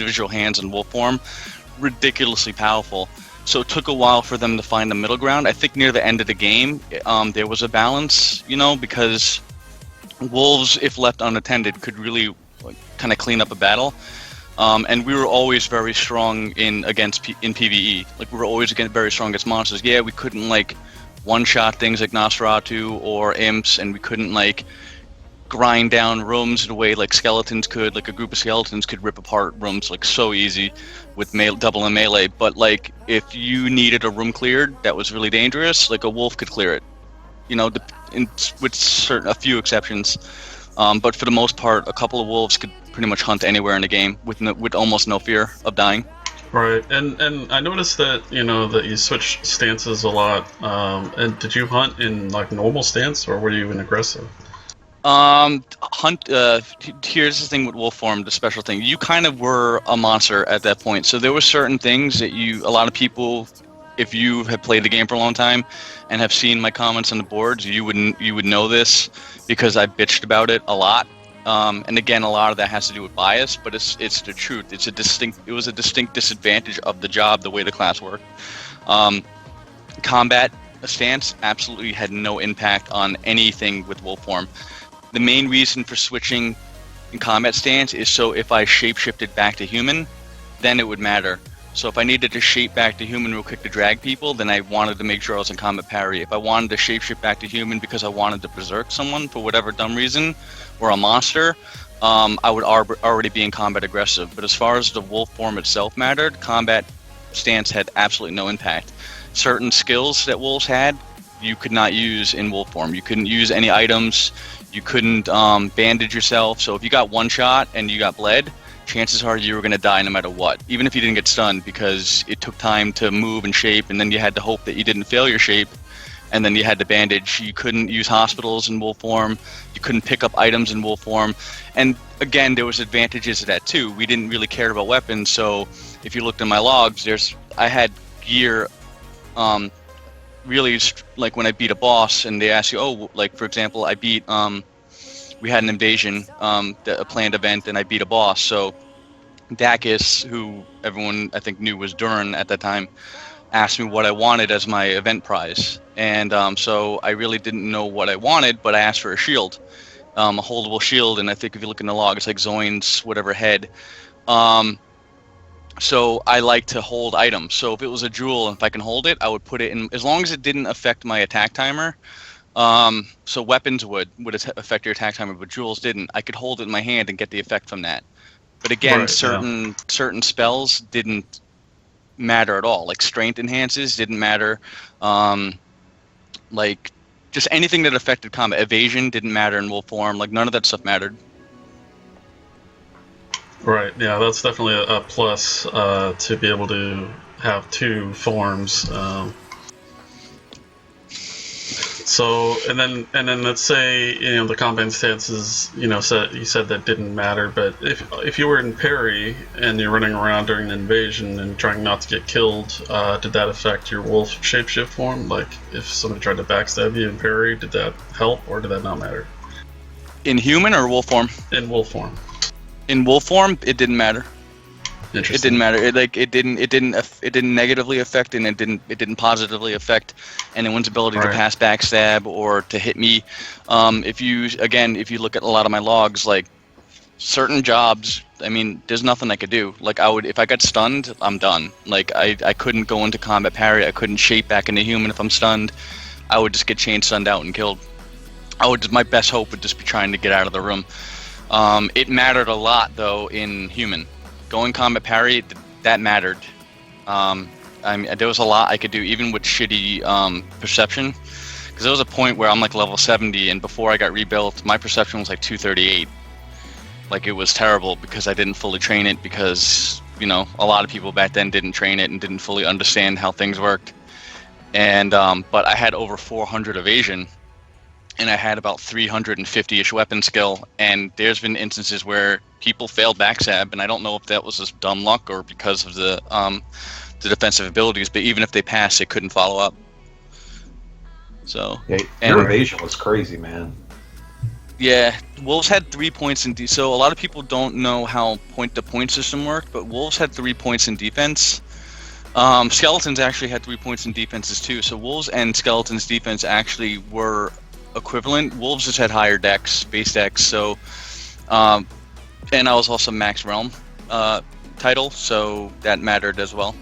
individual hands in wolf form, ridiculously powerful. So it took a while for them to find the middle ground. I think near the end of the game, there was a balance, because wolves, if left unattended, could really kind of clean up a battle. And we were always very strong in PvE. Like, we were always very strong against monsters. Yeah, we couldn't one-shot things like Nosferatu or imps, and we couldn't grind down rooms the way skeletons could. Like, a group of skeletons could rip apart rooms so easy with double and melee. But if you needed a room cleared that was really dangerous, a wolf could clear it. With a few exceptions. But for the most part, a couple of wolves could pretty much hunt anywhere in the game with almost no fear of dying. Right, and I noticed that that you switch stances a lot. And did you hunt in normal stance, or were you in aggressive? Here's the thing with wolf form, the special thing. You kind of were a monster at that point. So there were certain things that a lot of people, if you have played the game for a long time and have seen my comments on the boards, you would know this because I bitched about it a lot. And again, a lot of that has to do with bias, but it's the truth. It was a distinct disadvantage of the job, the way the class worked. Combat stance absolutely had no impact on anything with wolf form. The main reason for switching in combat stance is so if I shapeshifted back to human, then it would matter. So if I needed to shape back to human real quick to drag people, then I wanted to make sure I was in combat parry. If I wanted to shapeshift back to human because I wanted to berserk someone for whatever dumb reason, or a monster, I would already be in combat aggressive. But as far as the wolf form itself mattered, combat stance had absolutely no impact. Certain skills that wolves had, you could not use in wolf form. You couldn't use any items. You couldn't bandage yourself. So if you got one shot and you got bled, chances are you were going to die no matter what, even if you didn't get stunned, because it took time to move and shape, and then you had to hope that you didn't fail your shape, and then you had to bandage. You couldn't use hospitals in wolf form. You couldn't pick up items in wolf form. And again, there was advantages to that too. We didn't really care about weapons, so if you looked in my logs, I had gear really when I beat a boss and they ask you, for example, I beat we had an invasion, a planned event, and I beat a boss. So Dacus, who everyone I think knew was Durin at that time, asked me what I wanted as my event prize. And so I really didn't know what I wanted, but I asked for a shield, a holdable shield. And I think if you look in the log, it's Zoin's whatever head. So I like to hold items. So if it was a jewel, and if I can hold it, I would put it in, as long as it didn't affect my attack timer. So weapons would affect your attack timer, but jewels didn't. I could hold it in my hand and get the effect from that. But again, Right, certain spells didn't matter at all. Like strength enhances didn't matter. Just anything that affected combat. Evasion didn't matter in wolf form. None of that stuff mattered. Right, yeah, that's definitely a plus to be able to have two forms. So, and then let's say the combat stances you said that didn't matter, but if you were in parry and you're running around during an invasion and trying not to get killed, did that affect your wolf shapeshift form? Like if somebody tried to backstab you in parry, did that help or did that not matter? In human or wolf form? In wolf form. In wolf form, it didn't matter. Interesting. It didn't matter. It didn't negatively affect, and it didn't positively affect anyone's ability to pass backstab or to hit me. If you look at a lot of my logs, certain jobs, there's nothing I could do. If I got stunned, I'm done. I couldn't go into combat parry. I couldn't shape back into human if I'm stunned. I would just get chain stunned out and killed. My best hope would just be trying to get out of the room. It mattered a lot though in human. Going combat parry, that mattered. There was a lot I could do, even with shitty perception. Because there was a point where I'm level 70, and before I got rebuilt, my perception was 238. It was terrible because I didn't fully train it, because a lot of people back then didn't train it and didn't fully understand how things worked. And but I had over 400 evasion, and I had about 350-ish weapon skill, and there's been instances where people failed backstab, and I don't know if that was just dumb luck or because of the defensive abilities, but even if they passed, they couldn't follow up. So yeah, your evasion was crazy, man. Yeah, Wolves had 3 points in so a lot of people don't know how the point system worked, but Wolves had 3 points in defense. Skeletons actually had 3 points in defenses too. So Wolves and Skeletons defense actually were equivalent. Wolves just had higher decks, base decks. So, and I was also max realm title, so that mattered as well.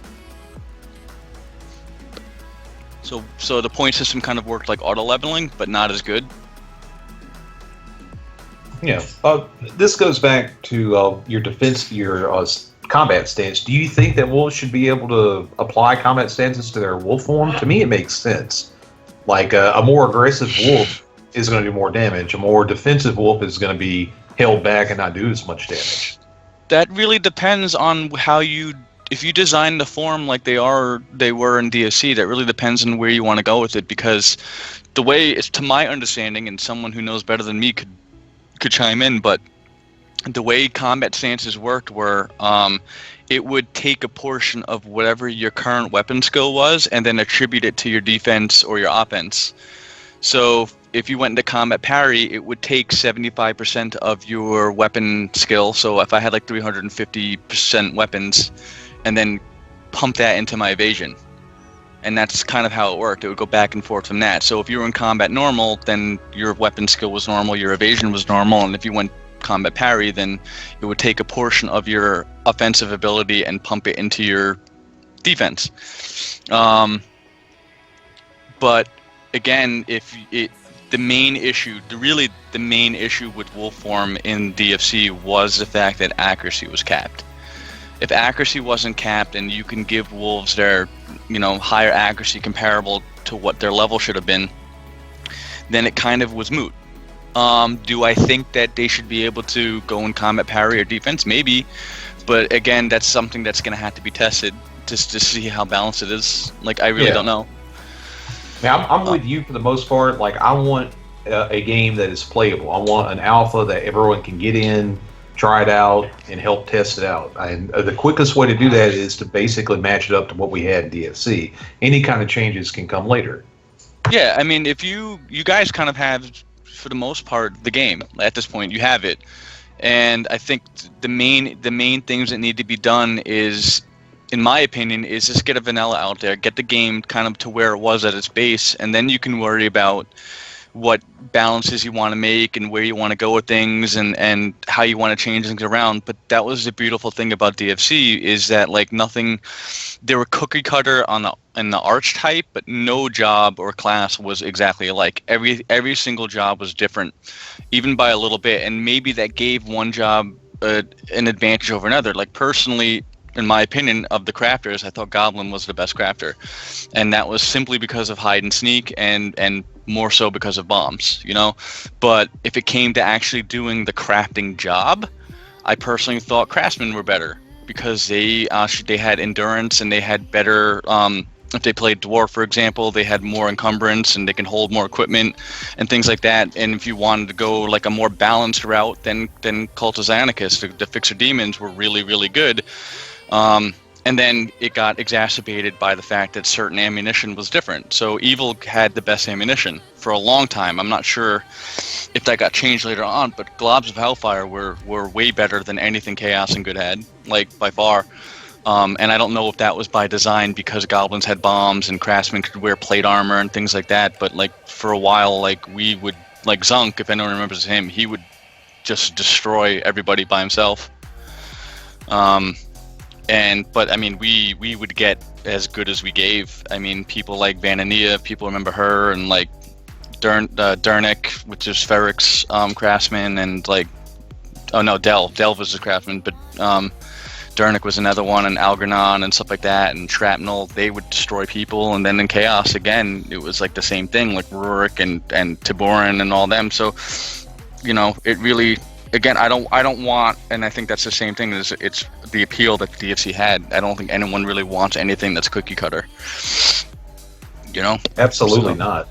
So the point system kind of worked like auto leveling, but not as good. Yeah. This goes back to your defense, your combat stance. Do you think that wolves should be able to apply combat stances to their wolf form? To me, it makes sense. Like a more aggressive wolf is going to do more damage. A more defensive wolf is going to be held back and not do as much damage. That really depends on how you. If you design the form like they were in DFC, that really depends on where you want to go with it. Because the way, it's to my understanding, and someone who knows better than me could chime in, but the way combat stances worked were it would take a portion of whatever your current weapon skill was and then attribute it to your defense or your offense. So if you went into combat parry, it would take 75% of your weapon skill. So if I had like 350% weapons and then pump that into my evasion. And that's kind of how it worked. It would go back and forth from that. So if you were in combat normal, then your weapon skill was normal, your evasion was normal, and if you went combat parry, then it would take a portion of your offensive ability and pump it into your defense. But again, the main issue with wolf form in DFC was the fact that accuracy was capped. If accuracy wasn't capped and you can give wolves their higher accuracy comparable to what their level should have been, then it kind of was moot. Do I think that they should be able to go in combat parry or defense? Maybe, but again, that's something that's going to have to be tested just to see how balanced it is. Like, I really don't know. Now, I'm with you for the most part. Like, I want a game that is playable. I want an alpha that everyone can get in, try it out, and help test it out. And the quickest way to do that is to basically match it up to what we had in DFC. Any kind of changes can come later. Yeah, I mean, if you guys kind of have, for the most part, the game at this point, you have it. And I think the main things that need to be done is, in my opinion, is just get a vanilla out there, get the game kind of to where it was at its base, and then you can worry about what balances you want to make and where you want to go with things and how you want to change things around. But that was the beautiful thing about DFC, is that like nothing, they were cookie cutter in the archetype, but no job or class was exactly alike. Every single job was different, even by a little bit, and maybe that gave one job an advantage over another. Like personally, in my opinion, of the crafters, I thought Goblin was the best crafter, and that was simply because of hide and sneak and more so because of bombs, But if it came to actually doing the crafting job, I personally thought craftsmen were better because they had endurance and they had better. If they played dwarf, for example, they had more encumbrance and they can hold more equipment and things like that. And if you wanted to go like a more balanced route, then Cult of Xanakus, the Fixer Demons, were really, really good. And then it got exacerbated by the fact that certain ammunition was different. So Evil had the best ammunition for a long time. I'm not sure if that got changed later on, but Globs of Hellfire were way better than anything Chaos and Good had, like by far. And I don't know if that was by design because Goblins had bombs and Craftsmen could wear plate armor and things like that. But like for a while, like we would, like Zunk, if anyone remembers him, he would just destroy everybody by himself. But I mean, we would get as good as we gave. I mean, people like Vanania, people remember her, and like Dernick, which is Ferric's craftsman, and like, oh no, Delve was a craftsman, but Dernick was another one, and Algernon and stuff like that, and Shrapnel. They would destroy people, and then in Chaos again, it was like the same thing, like Rurik and Tiborin and all them. So, it really. Again, I don't want, and I think that's the same thing. It's the appeal that the DFC had. I don't think anyone really wants anything that's cookie cutter. Absolutely not.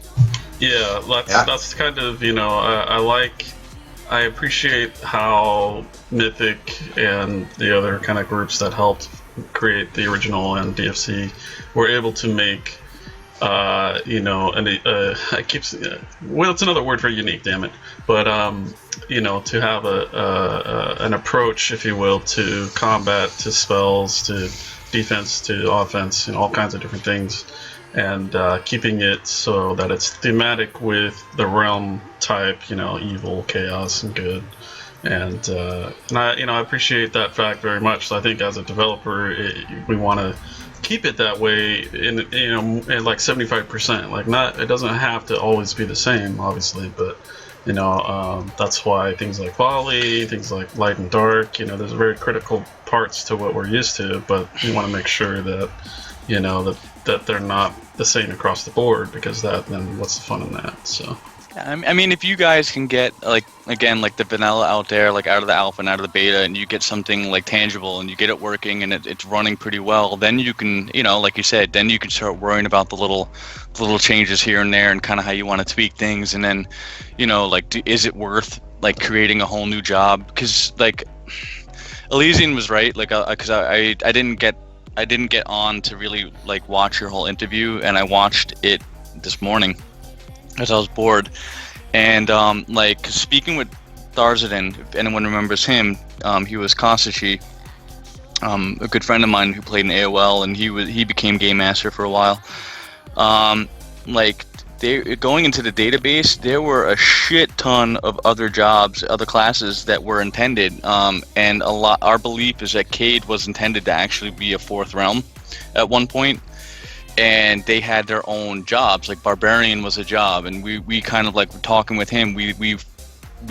Yeah, that's kind of I appreciate how Mythic and the other kind of groups that helped create the original and DFC were able to make you know, and I keep well, it's another word for unique, damn it. But you know, to have an approach, if you will, to combat, to spells, to defense, to offense, and all kinds of different things, and keeping it so that it's thematic with the realm type, you know, evil, chaos, and good. And I appreciate that fact very much. So I think as a developer, we want to keep it that way in in like 75%. Like, not, it doesn't have to always be the same, obviously, but that's why things like volley, things like light and dark, there's very critical parts to what we're used to, but we want to make sure that that they're not the same across the board, because then what's the fun in that? So I mean, if you guys can get, like, again, like the vanilla out there, like out of the alpha and out of the beta, and you get something like tangible and you get it working and it's running pretty well, then you can, like you said, then you can start worrying about the little changes here and there and kind of how you want to tweak things. And then, like, is it worth like creating a whole new job? Because like Elysian was right, like, because I didn't get on to really like watch your whole interview, and I watched it this morning as I was bored, and like speaking with Tharzadin, if anyone remembers him, he was Kosachi, a good friend of mine who played in AOL, and he became game master for a while. Like, going into the database, there were a shit ton of other jobs, other classes that were intended, and our belief is that Cade was intended to actually be a fourth realm at one point. And they had their own jobs, like Barbarian was a job, and we kind of, like, talking with him, we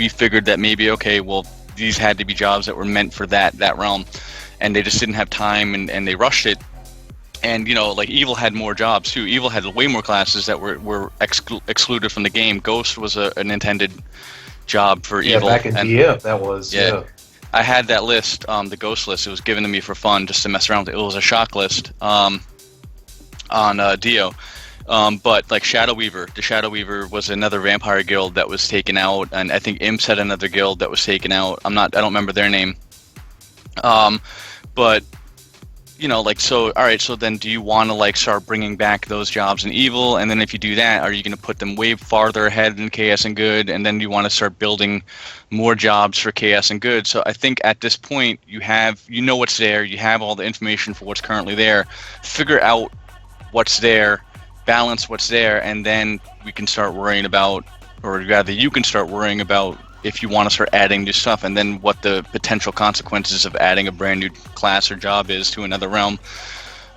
figured that maybe, okay, well, these had to be jobs that were meant for that realm, and they just didn't have time, and they rushed it. And like Evil had more jobs too. Evil had way more classes that were excluded from the game. Ghost was an intended job for Evil. Yeah, back in DF that was. Yeah. I had that list, the Ghost list. It was given to me for fun, just to mess around with it. It was a shock list. On Dio, but like Shadow Weaver, the Shadow Weaver was another vampire guild that was taken out, and I think Imps had another guild that was taken out. I don't remember their name. But like, so all right, so then do you want to like start bringing back those jobs in Evil? And then if you do that, are you going to put them way farther ahead in Chaos and Good? And then you want to start building more jobs for Chaos and Good? So I think at this point you know what's there, you have all the information for what's currently there. Figure out what's there, balance what's there, and then we can start worrying about, or rather you can start worrying about, if you want to start adding new stuff, and then what the potential consequences of adding a brand new class or job is to another realm.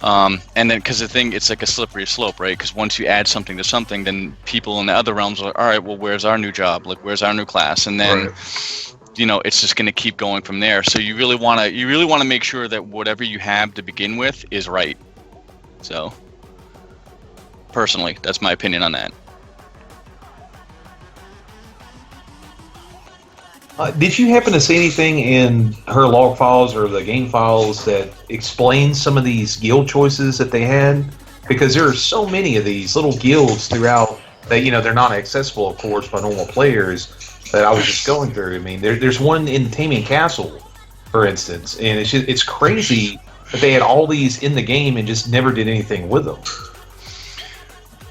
And then, because the thing, it's like a slippery slope, right? Because once you add something to something, then people in the other realms are like, all right, well, where's our new job? Like, where's our new class? And then, it's just going to keep going from there. So you really want to make sure that whatever you have to begin with is right. So, personally, that's my opinion on that. Did you happen to see anything in her log files or the game files that explains some of these guild choices that they had? Because there are so many of these little guilds throughout that, they're not accessible, of course, by normal players, that I was just going through. I mean, there's one in Taming Castle, for instance, and it's crazy that they had all these in the game and just never did anything with them.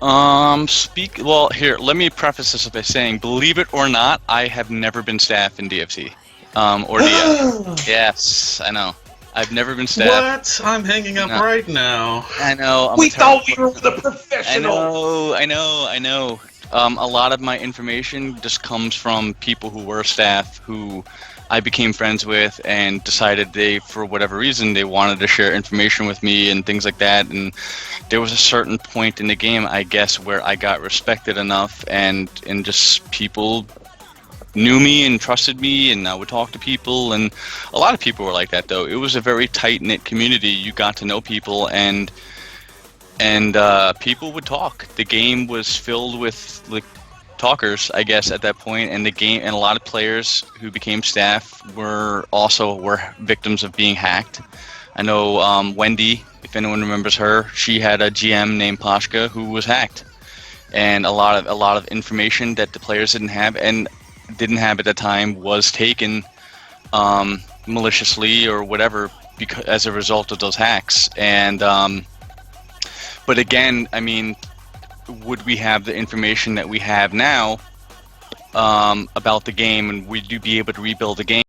Well, here, let me preface this by saying, believe it or not, I have never been staff in DFC, or DF. Yes, I know. I've never been staff. What? I'm hanging up right now. I know. We thought we were the professional. I know. A lot of my information just comes from people who were staff, who I became friends with, and decided for whatever reason, they wanted to share information with me and things like that. And there was a certain point in the game, I guess, where I got respected enough, and just people knew me and trusted me, and I would talk to people. And a lot of people were like that, though. It was a very tight-knit community. You got to know people, and people would talk. The game was filled with, like, talkers, I guess, at that point, and a lot of players who became staff were victims of being hacked. I know Wendy, if anyone remembers her, she had a GM named Pashka who was hacked, and a lot of information that the players didn't have at the time was taken maliciously or whatever as a result of those hacks. And but again, I mean, would we have the information that we have now about the game, and would you be able to rebuild the game?